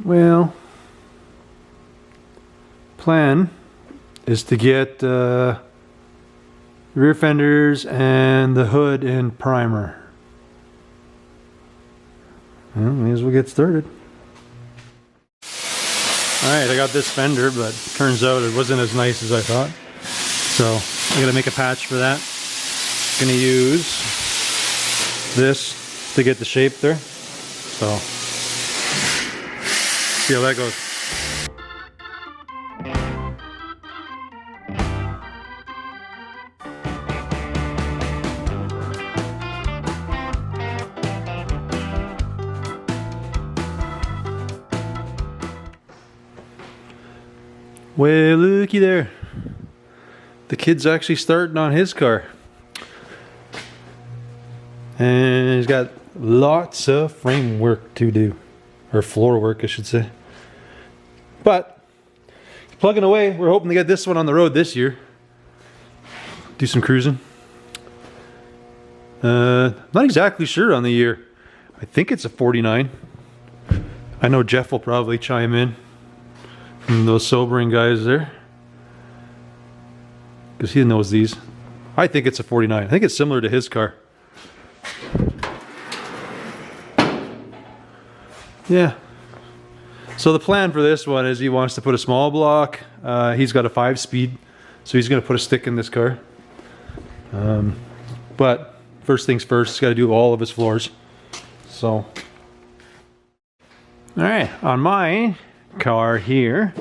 Well, plan is to get rear fenders and the hood in primer. Well, may as well get started. Alright, I got this fender, but turns out it wasn't as nice as I thought. So I gotta make a patch for that. Gonna use this to get the shape there. So see how that goes. Well, looky there. The kid's actually starting on his car. And he's got lots of frame work to do. Or floor work, I should say. But, he's plugging away. We're hoping to get this one on the road this year. Do some cruising. Not exactly sure on the year. I think it's a 49. I know Jeff will probably chime in. From those sobering guys there. Because he knows these. I think it's a 49. I think it's similar to his car. Yeah. So the plan for this one is he wants to put a small block. He's got a 5-speed. So he's going to put a stick in this car. But first things first, he's got to do all of his floors. So. Alright, on my car here,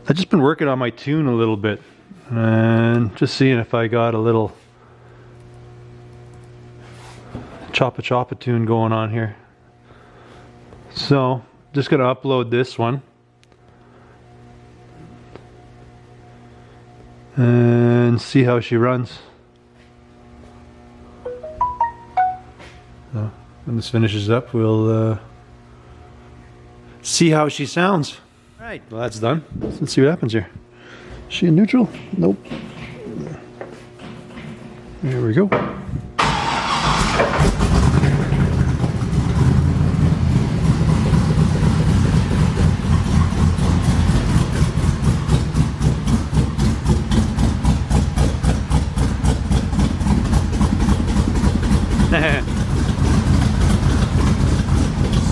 I've just been working on my tune a little bit and just seeing if I got a little choppa tune going on here. So just gonna upload this one and see how she runs. So when this finishes up, we'll see how she sounds. Alright, well that's done. Let's see what happens here. Is she in neutral? Nope. There we go.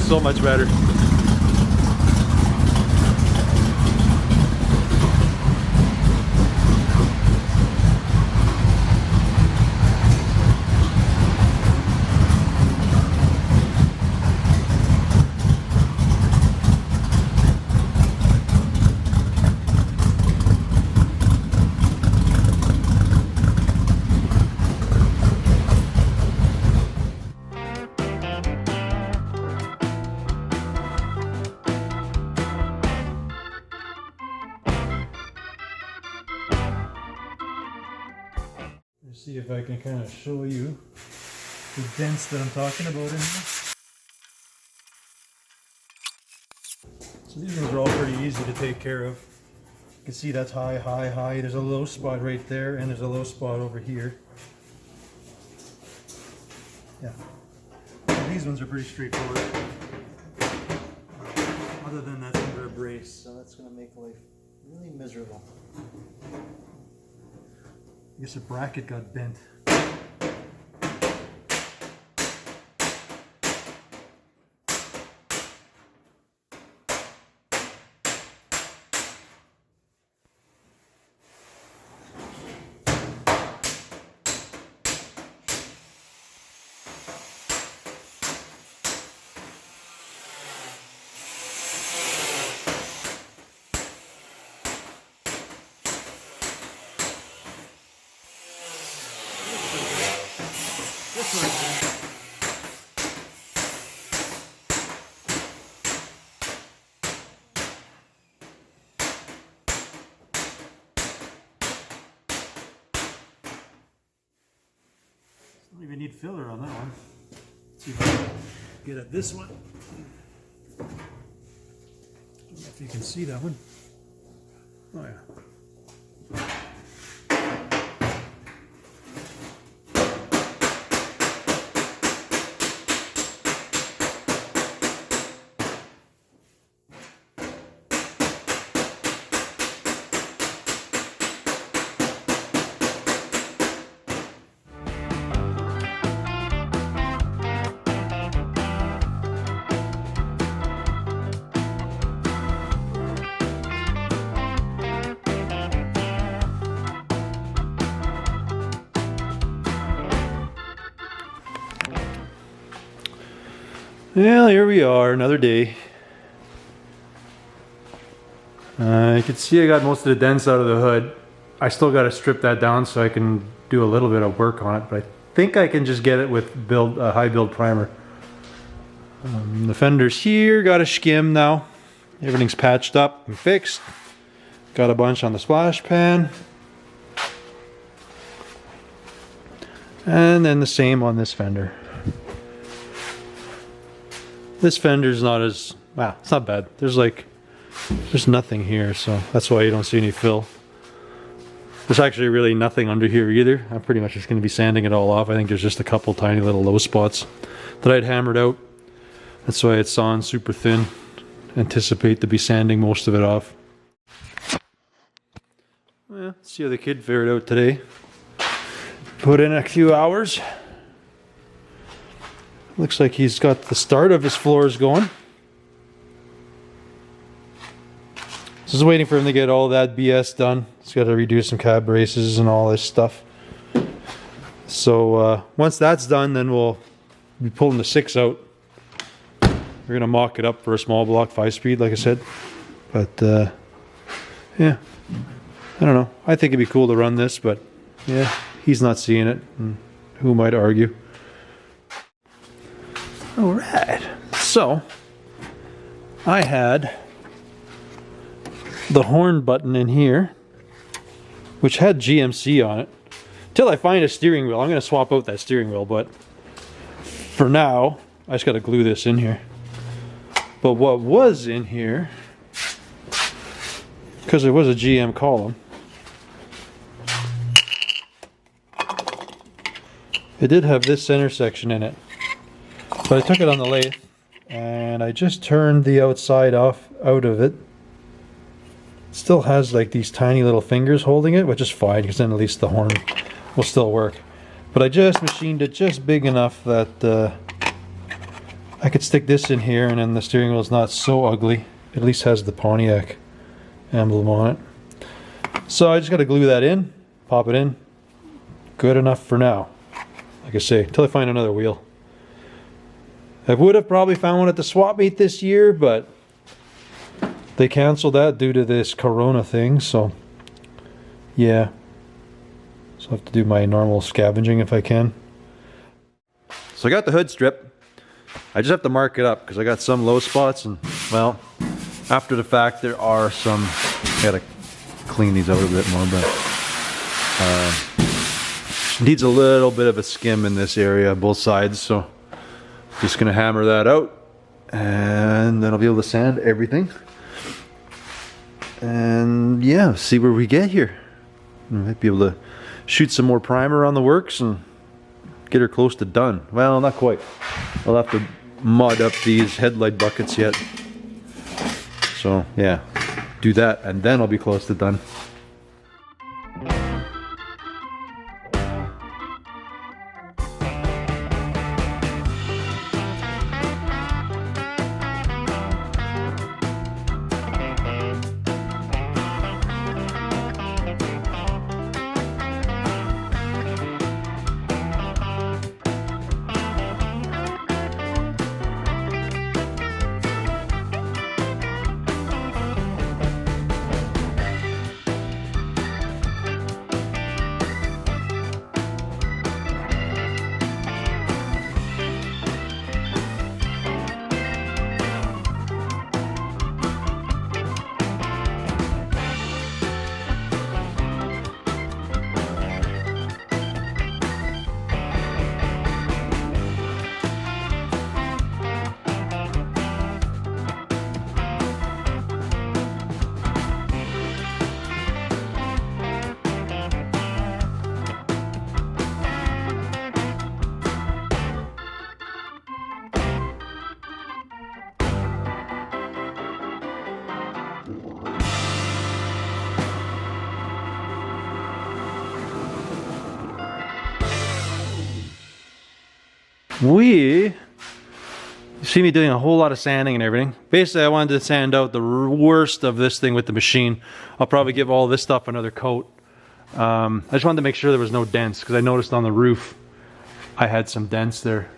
So much better. See if I can kind of show you the dents that I'm talking about in here. So these ones are all pretty easy to take care of. You can see that's high, high, high. There's a low spot right there and there's a low spot over here. Yeah. So these ones are pretty straightforward. Other than that's under a brace, so that's going to make life really miserable. I guess a bracket got bent. Don't even need filler on that one. Let's see if I can get at this one. I don't know if you can see that one. Oh yeah. Well, here we are, another day. You can see I got most of the dents out of the hood. I still got to strip that down so I can do a little bit of work on it, but I think I can just get it with high build primer. The fenders here got a skim now. Everything's patched up and fixed. Got a bunch on the splash pan. And then the same on this fender. This fender's not as, wow, it's not bad. There's nothing here, so that's why you don't see any fill. There's actually really nothing under here either. I'm pretty much just going to be sanding it all off. I think there's just a couple tiny little low spots that I'd hammered out. That's why it's on super thin. Anticipate to be sanding most of it off. Well, let's see how the kid fared out today. Put in a few hours. Looks like he's got the start of his floors going. Just waiting for him to get all that BS done. He's got to redo some cab braces and all this stuff. So once that's done, then we'll be pulling the 6 out. We're gonna mock it up for a small block 5-speed, like I said. But yeah, I don't know. I think it'd be cool to run this, but yeah, he's not seeing it. And who might argue? All right. So I had the horn button in here, which had GMC on it. Till I find a steering wheel, I'm gonna swap out that steering wheel. But for now, I just gotta glue this in here. But what was in here, because there was a GM column, it did have this center section in it. But I took it on the lathe and I just turned the outside off out of it. It still has like these tiny little fingers holding it, which is fine because then at least the horn will still work. But I just machined it just big enough that I could stick this in here, and then the steering wheel is not so ugly. It at least has the Pontiac emblem on it. So I just got to glue that in, pop it in. Good enough for now. Like I say, until I find another wheel. I would have probably found one at the swap meet this year, but they canceled that due to this Corona thing. So yeah, so I have to do my normal scavenging if I can. So I got the hood strip. I just have to mark it up because I got some low spots, and well, after the fact there are some. I gotta clean these out a bit more, but needs a little bit of a skim in this area, both sides. So just gonna hammer that out, and then I'll be able to sand everything. And yeah, see where we get here. I might be able to shoot some more primer on the works and get her close to done. Well, not quite. I'll have to mud up these headlight buckets yet. So yeah, do that and then I'll be close to done. You see me doing a whole lot of sanding and everything. Basically, I wanted to sand out the worst of this thing with the machine. I'll probably give all this stuff another coat. I just wanted to make sure there was no dents, because I noticed on the roof I had some dents there.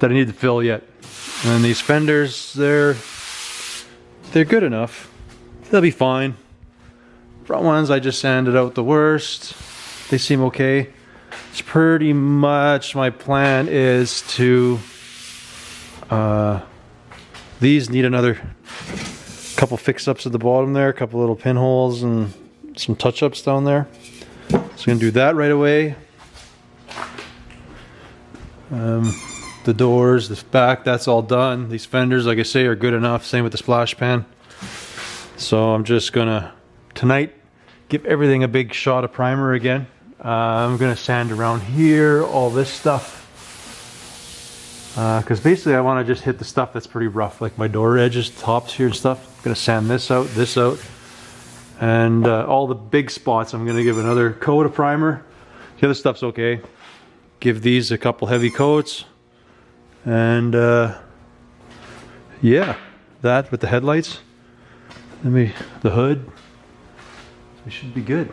that I need to fill yet. And then these fenders, they're good enough. They'll be fine. Front ones, I just sanded out the worst. They seem okay. It's pretty much my plan is to, these need another couple fix-ups at the bottom there, a couple little pinholes and some touch-ups down there. So I'm gonna do that right away. The doors, the back, that's all done. These fenders, like I say, are good enough. Same with the splash pan. So I'm just gonna, tonight, give everything a big shot of primer again. I'm gonna sand around here, all this stuff. Because basically I want to just hit the stuff that's pretty rough, like my door edges, tops here and stuff. I'm gonna sand this out, and all the big spots I'm gonna give another coat of primer. The other stuff's okay. Give these a couple heavy coats, and yeah, that with the headlights. The hood. It should be good.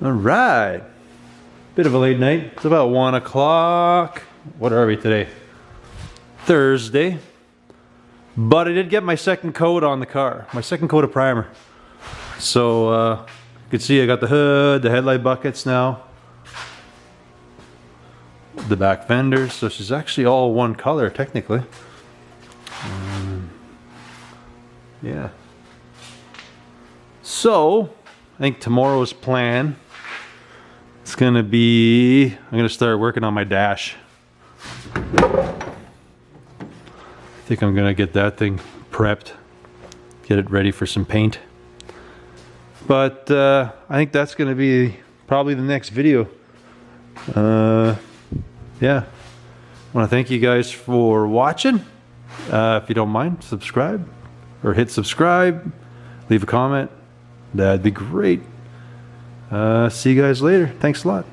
All right. Bit of a late night. It's about 1 o'clock. What are we today? Thursday. But I did get my second coat on the car. My second coat of primer. So you can see I got the hood, the headlight buckets now. The back fenders. So she's actually all one color technically. Yeah. So I think tomorrow's plan, it's gonna be, I'm gonna start working on my dash. I think I'm gonna get that thing prepped, get it ready for some paint. But I think that's gonna be probably the next video. Yeah, I wanna thank you guys for watching. If you don't mind, subscribe, or hit subscribe, leave a comment, that'd be great. See you guys later. Thanks a lot.